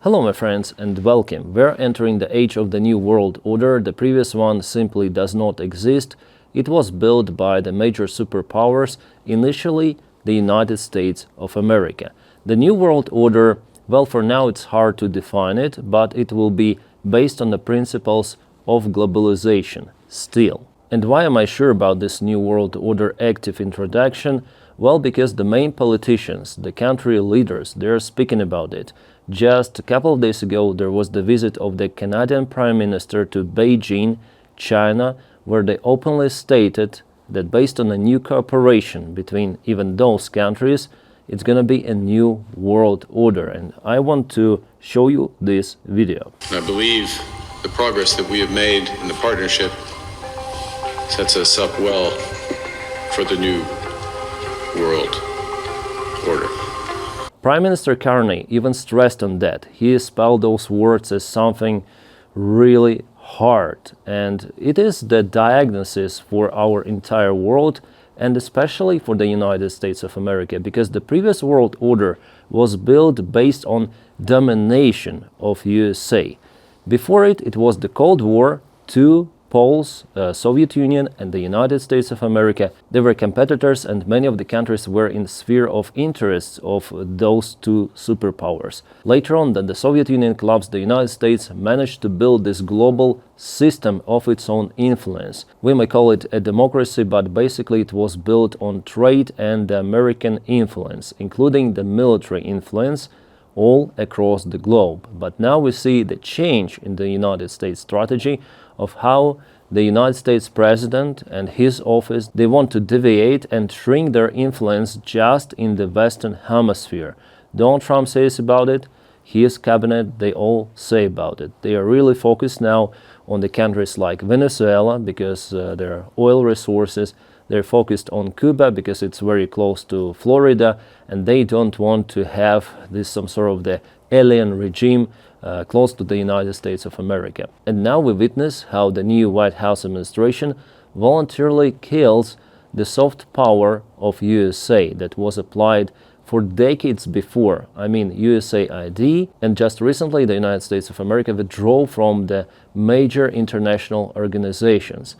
Hello my friends and welcome. We're entering the age of the new world order. The previous one simply does not exist. It was built by the major superpowers, initially the United States of America. The new world order, well, for now it's hard to define it, but it will be based on the principles of globalization still. And why am I sure about this new world order active introduction? Well, because the main politicians, the country leaders, they're speaking about it. Just a couple of days ago, there was the visit of the Canadian Prime Minister to Beijing, China, where they openly stated that based on a new cooperation between even those countries, it's going to be a new world order. And I want to show you this video. I believe the progress that we have made in the partnership sets us up well for the new world order. Prime Minister Carney even stressed on that. He spelled those words as something really hard. And it is the diagnosis for our entire world, and especially for the United States of America, because the previous world order was built based on domination of USA. Before it, it was the Cold War. Two poles, Soviet Union and the United States of America, they were competitors, and many of the countries were in the sphere of interests of those two superpowers. Later on, that the Soviet Union collapsed, the United States managed to build this global system of its own influence. We may call it a democracy, but basically it was built on trade and the American influence, including the military influence, all across the globe. But now we see the change in the United States strategy of how the United States president and his office, they want to deviate and shrink their influence just in the Western Hemisphere. Donald Trump says about it, his cabinet, they all say about it. They are really focused now on the countries like Venezuela because their oil resources. They're focused on Cuba because it's very close to Florida, and they don't want to have this some sort of the alien regime close to the United States of America. And now we witness how the new White House administration voluntarily kills the soft power of USA that was applied for decades before. I mean, USAID, and just recently the United States of America withdrew from the major international organizations.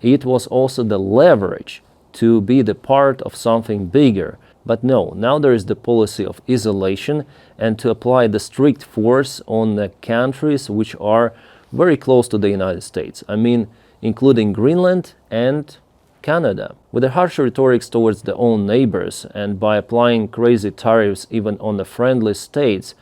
It was also the leverage to be the part of something bigger. But no, now there is the policy of isolation and to apply the strict force on the countries which are very close to the United States. I mean, including Greenland and Canada. With the harsh rhetorics towards their own neighbors and by applying crazy tariffs even on the friendly states,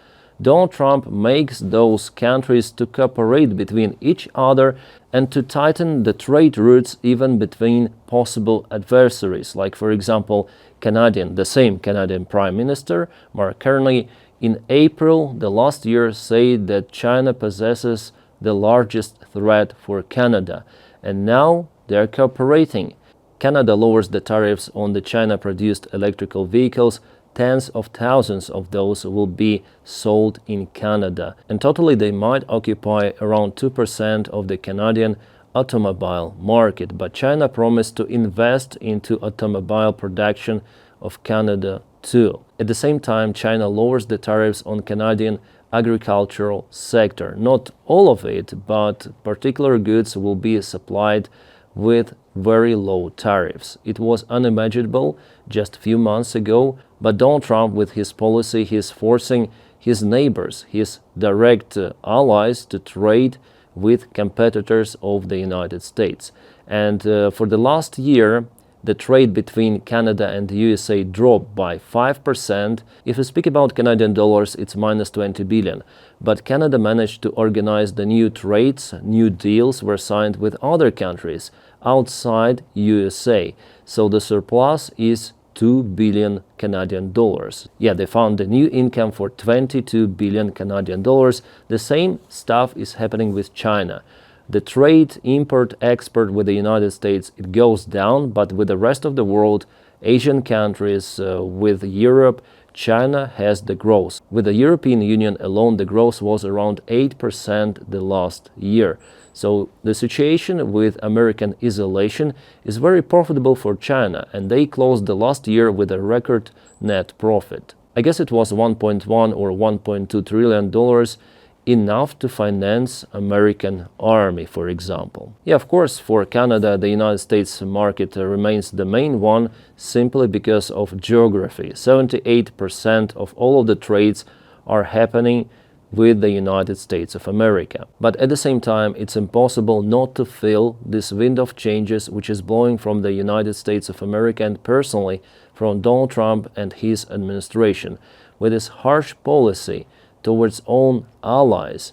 Donald Trump makes those countries to cooperate between each other and to tighten the trade routes even between possible adversaries, like for example the same Canadian Prime Minister, Mark Carney, in April the last year said that China possesses the largest threat for Canada, and now they're cooperating. Canada lowers the tariffs on the China-produced electrical vehicles. Tens of thousands of those will be sold in Canada, and totally they might occupy around 2% of the Canadian automobile market. But China promised to invest into automobile production of Canada too. At the same time, China lowers the tariffs on Canadian agricultural sector. Not all of it, but particular goods will be supplied with very low tariffs. It was unimaginable just a few months ago, but Donald Trump, with his policy, he's forcing his neighbors, his direct allies, to trade with competitors of the United States. And for the last year, the trade between Canada and the USA dropped by 5%. If we speak about Canadian dollars, it's minus 20 billion. But Canada managed to organize the new trades, new deals were signed with other countries outside USA. So the surplus is 2 billion Canadian dollars. Yeah, they found a new income for 22 billion Canadian dollars. The same stuff is happening with China. The trade, import, export with the United States, it goes down, but with the rest of the world, Asian countries, with Europe, China has the growth. With the European Union alone, the growth was around 8% the last year. So the situation with American isolation is very profitable for China, and they closed the last year with a record net profit. I guess it was 1.1 or 1.2 trillion dollars, enough to finance American army, for example. Yeah, of course, for Canada, the United States market remains the main one simply because of geography. 78% of all of the trades are happening with the United States of America. But at the same time, it's impossible not to feel this wind of changes which is blowing from the United States of America and personally from Donald Trump and his administration. With his harsh policy towards own allies,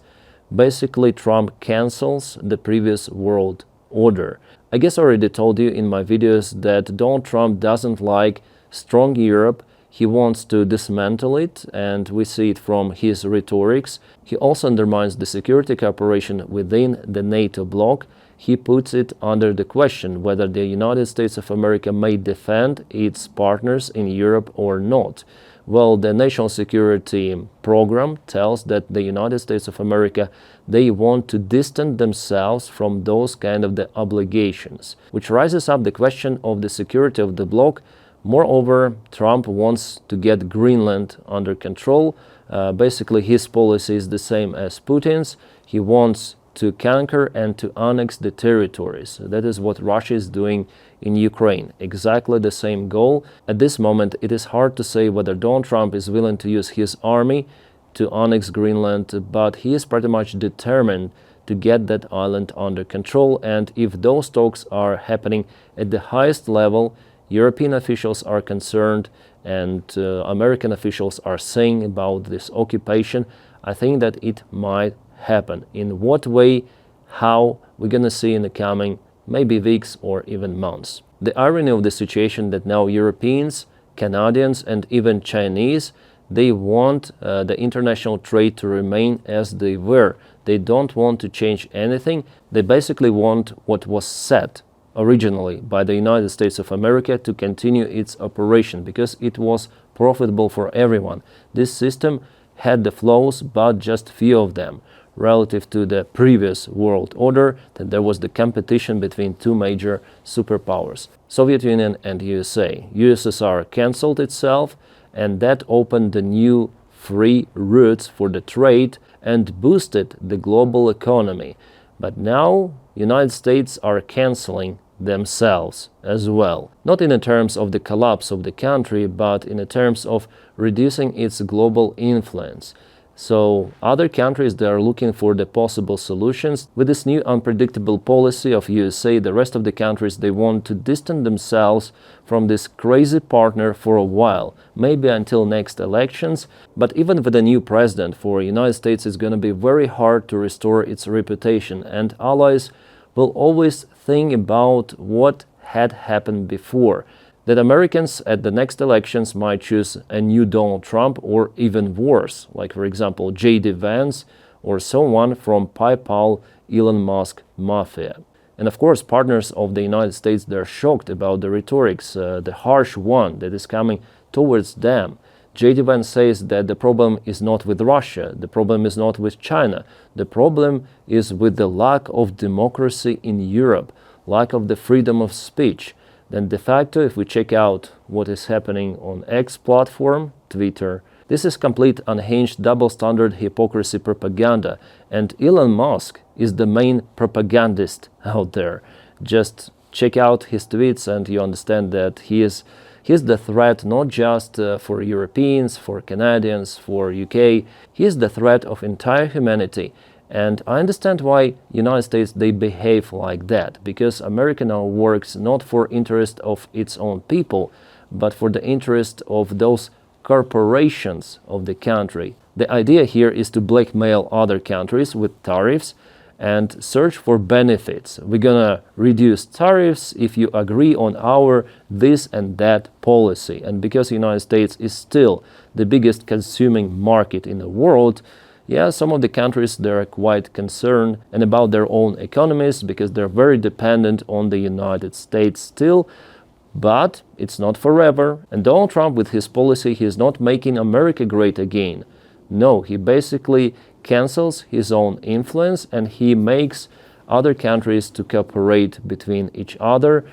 basically Trump cancels the previous world order. I guess I already told you in my videos that Donald Trump doesn't like strong Europe. He wants to dismantle it, and we see it from his rhetorics. He also undermines the security cooperation within the NATO bloc. He puts it under the question whether the United States of America may defend its partners in Europe or not. Well, the national security program tells that the United States of America, they want to distance themselves from those kind of the obligations, which raises up the question of the security of the bloc. Moreover, Trump wants to get Greenland under control. Basically, his policy is the same as Putin's. He wants to conquer and to annex the territories. That is what Russia is doing in Ukraine. Exactly the same goal. At this moment, it is hard to say whether Donald Trump is willing to use his army to annex Greenland, but he is pretty much determined to get that island under control. And if those talks are happening at the highest level, European officials are concerned and American officials are saying about this occupation, I think that it might happen. In what way, how, we're going to see in the coming maybe weeks or even months. The irony of the situation that now Europeans, Canadians and even Chinese, they want the international trade to remain as they were. They don't want to change anything. They basically want what was set originally by the United States of America to continue its operation because it was profitable for everyone. This system had the flaws, but just few of them. Relative to the previous world order, that there was the competition between two major superpowers, Soviet Union and USA. USSR cancelled itself, and that opened the new free routes for the trade and boosted the global economy. But now United States are cancelling themselves as well. Not in terms of the collapse of the country, but in terms of reducing its global influence. So other countries, they are looking for the possible solutions. With this new unpredictable policy of USA, the rest of the countries, they want to distance themselves from this crazy partner for a while, maybe until next elections. But even with a new president for the United States, it's going to be very hard to restore its reputation. And allies will always think about what had happened before. That Americans at the next elections might choose a new Donald Trump or even worse, like for example J.D. Vance or someone from PayPal, Elon Musk mafia. And of course, partners of the United States, they're shocked about the rhetorics, the harsh one that is coming towards them. J.D. Vance says that the problem is not with Russia, the problem is not with China, the problem is with the lack of democracy in Europe, lack of the freedom of speech. Then de facto, if we check out what is happening on X platform, Twitter, this is complete unhinged double standard hypocrisy propaganda, and Elon Musk is the main propagandist out there. Just check out his tweets and you understand that he's the threat not just for Europeans, for Canadians, for UK, he is the threat of entire humanity. And I understand why United States, they behave like that, because America now works not for interest of its own people, but for the interest of those corporations of the country. The idea here is to blackmail other countries with tariffs and search for benefits. We're gonna reduce tariffs if you agree on our this and that policy. And because the United States is still the biggest consuming market in the world, yeah, some of the countries, they're quite concerned and about their own economies because they're very dependent on the United States still. But it's not forever. And Donald Trump, with his policy, he is not making America great again. No, he basically cancels his own influence and he makes other countries to cooperate between each other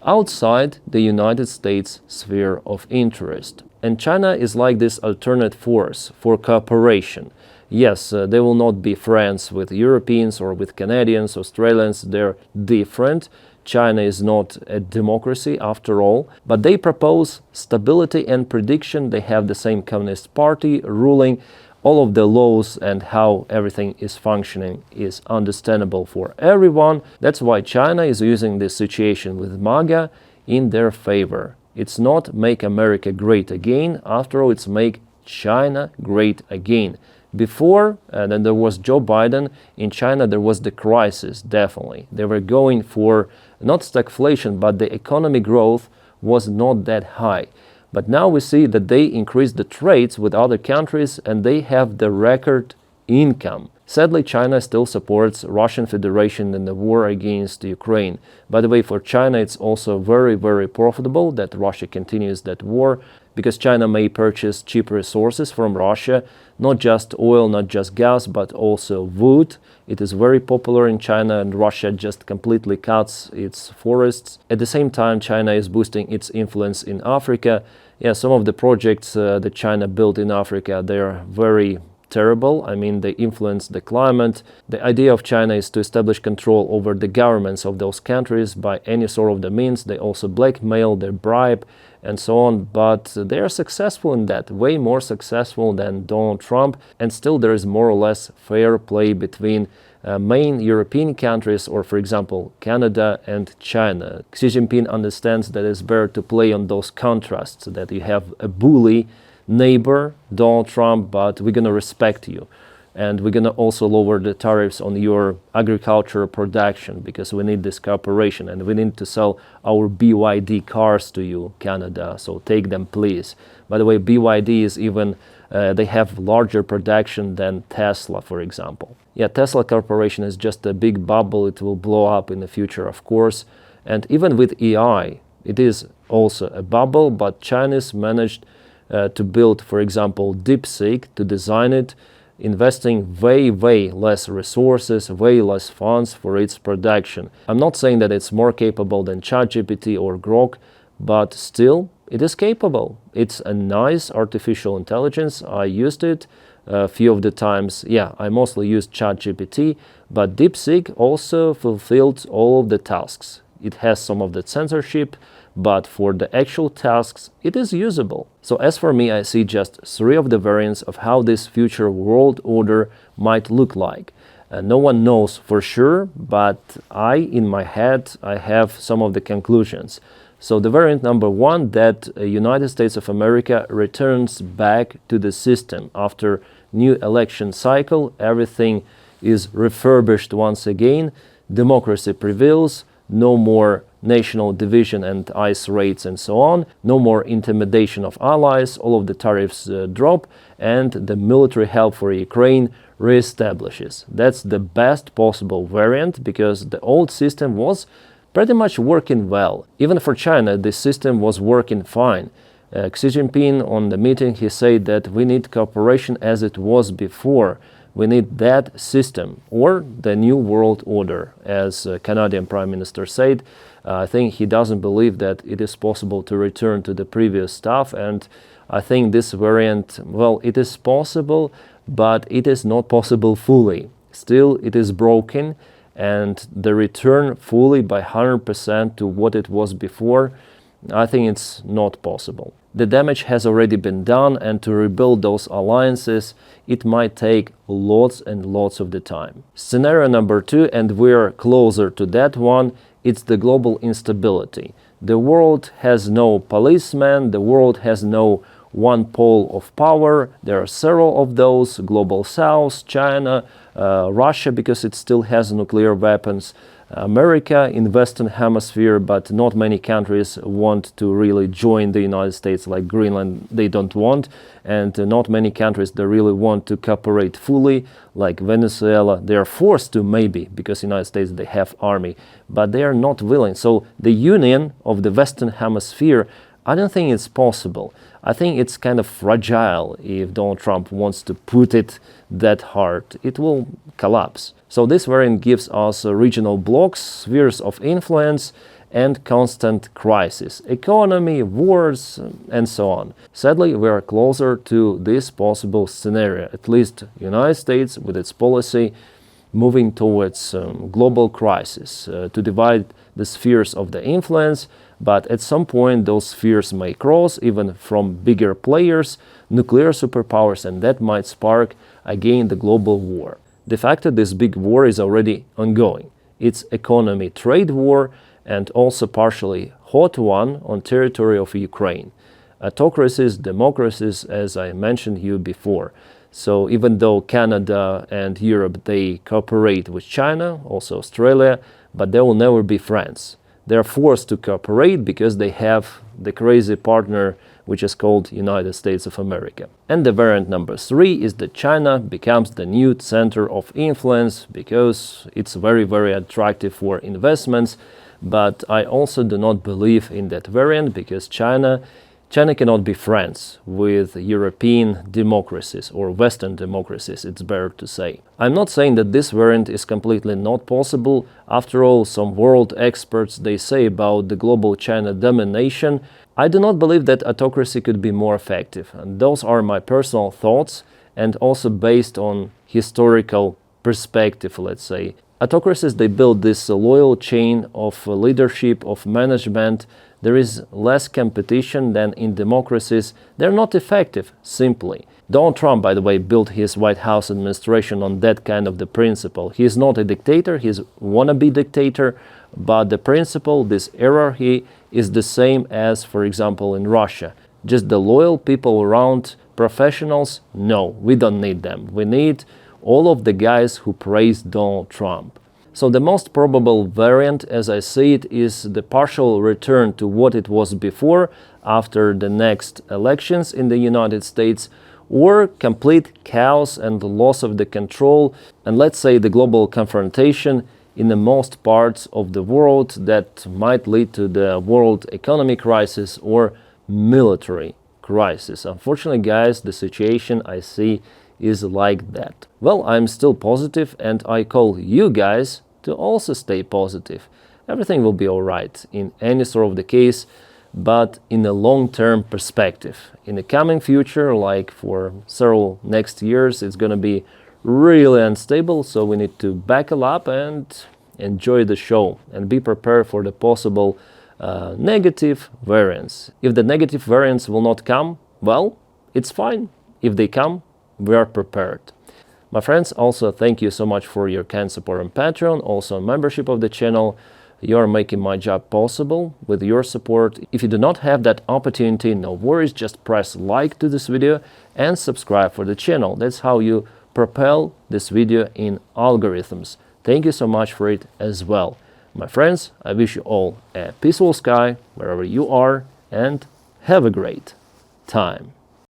outside the United States sphere of interest. And China is like this alternate force for cooperation. Yes, they will not be friends with Europeans or with Canadians, Australians, they're different. China is not a democracy after all, but they propose stability and prediction. They have the same Communist Party ruling. All of the laws and how everything is functioning is understandable for everyone. That's why China is using this situation with MAGA in their favor. It's not make America great again. After all, it's make China great again. Before, then there was Joe Biden. In China, there was the crisis, definitely. They were going for not stagflation, but the economy growth was not that high. But now we see that they increased the trades with other countries and they have the record income. Sadly, China still supports Russian Federation in the war against Ukraine. By the way, for China, it's also very, very profitable that Russia continues that war, because China may purchase cheap resources from Russia, not just oil, not just gas, but also wood. It is very popular in China, and Russia just completely cuts its forests. At the same time, China is boosting its influence in Africa. Yeah, some of the projects that China built in Africa, they are very terrible. I mean, they influence the climate. The idea of China is to establish control over the governments of those countries by any sort of the means. They also blackmail, they bribe, and so on. But they are successful in that, way more successful than Donald Trump. And still there is more or less fair play between main European countries, or for example, Canada and China. Xi Jinping understands that it's better to play on those contrasts, that you have a bully neighbor, Donald Trump, but we're going to respect you. And we're going to also lower the tariffs on your agricultural production because we need this cooperation and we need to sell our BYD cars to you, Canada. So take them, please. By the way, BYD is even, they have larger production than Tesla, for example. Yeah, Tesla Corporation is just a big bubble. It will blow up in the future, of course. And even with AI, it is also a bubble, but Chinese managed to build, for example, DeepSeek, to design it, investing way less resources, way less funds for its production. I'm not saying that it's more capable than ChatGPT or Grok, but still, it is capable. It's a nice artificial intelligence. I used it a few of the times. Yeah, I mostly used ChatGPT, but DeepSeek also fulfilled all of the tasks. It has some of the censorship, but for the actual tasks, it is usable. So as for me, I see just 3 of the variants of how this future world order might look like. No one knows for sure, but in my head, I have some of the conclusions. So the variant number 1, that United States of America returns back to the system after new election cycle. Everything is refurbished once again. Democracy prevails. No more national division and ICE raids and so on. No more intimidation of allies. All of the tariffs drop and the military help for Ukraine reestablishes. That's the best possible variant because the old system was pretty much working well. Even for China, the system was working fine. Xi Jinping on the meeting, he said that we need cooperation as it was before. We need that system or the new world order, as Canadian Prime Minister said. I think he doesn't believe that it is possible to return to the previous stuff, and I think this variant, well, it is possible, but it is not possible fully. Still, it is broken, and the return fully by 100% to what it was before, I think it's not possible. The damage has already been done, and to rebuild those alliances, it might take lots and lots of the time. Scenario number 2, and we're closer to that one, it's the global instability. The world has no policeman, the world has no one pole of power. There are several of those: Global South, China, Russia, because it still has nuclear weapons, America in Western Hemisphere, but not many countries want to really join the United States, like Greenland, they don't want, and not many countries that really want to cooperate fully, like Venezuela. They are forced to, maybe, because United States, they have army, but they are not willing. So the union of the Western Hemisphere, I don't think it's possible. I think it's kind of fragile if Donald Trump wants to put it that hard. It will collapse. So this variant gives us regional blocks, spheres of influence, and constant crisis, economy, wars, and so on. Sadly, we are closer to this possible scenario, at least United States with its policy moving towards global crisis to divide the spheres of the influence, but at some point those spheres may cross even from bigger players, nuclear superpowers, and that might spark again the global war. De facto, this big war is already ongoing. It's economy trade war and also partially hot one on territory of Ukraine. Autocracies, democracies, as I mentioned you before. So even though Canada and Europe, they cooperate with China, also Australia, but they will never be friends. They're forced to cooperate because they have the crazy partner which is called United States of America. And the variant number 3 is that China becomes the new center of influence because it's very, very attractive for investments. But I also do not believe in that variant because China cannot be friends with European democracies or Western democracies, it's better to say. I'm not saying that this variant is completely not possible. After all, some world experts, they say about the global China domination. I do not believe that autocracy could be more effective. And those are my personal thoughts and also based on historical perspective, let's say. Autocracies, they build this loyal chain of leadership, of management. There is less competition than in democracies. They're not effective, simply. Donald Trump, by the way, built his White House administration on that kind of the principle. He is not a dictator, he's a wannabe dictator, but the principle, this hierarchy, is the same as, for example, in Russia. Just the loyal people around, professionals, no, we don't need them. We need all of the guys who praise Donald Trump. So the most probable variant, as I see it, is the partial return to what it was before, after the next elections in the United States, or complete chaos and the loss of the control, and let's say the global confrontation in the most parts of the world that might lead to the world economic crisis or military crisis. Unfortunately, guys, the situation I see is like that. Well, I'm still positive and I call you guys to also stay positive. Everything will be alright in any sort of the case, but in a long-term perspective. In the coming future, like for several next years, it's gonna be really unstable, so we need to buckle up and enjoy the show and be prepared for the possible negative variants. If the negative variants will not come, well, it's fine. If they come, we are prepared. My friends, also thank you so much for your kind support on Patreon, also membership of the channel. You are making my job possible with your support. If you do not have that opportunity, no worries, just press like to this video and subscribe for the channel. That's how you propel this video in algorithms. Thank you so much for it as well. My friends, I wish you all a peaceful sky wherever you are and have a great time.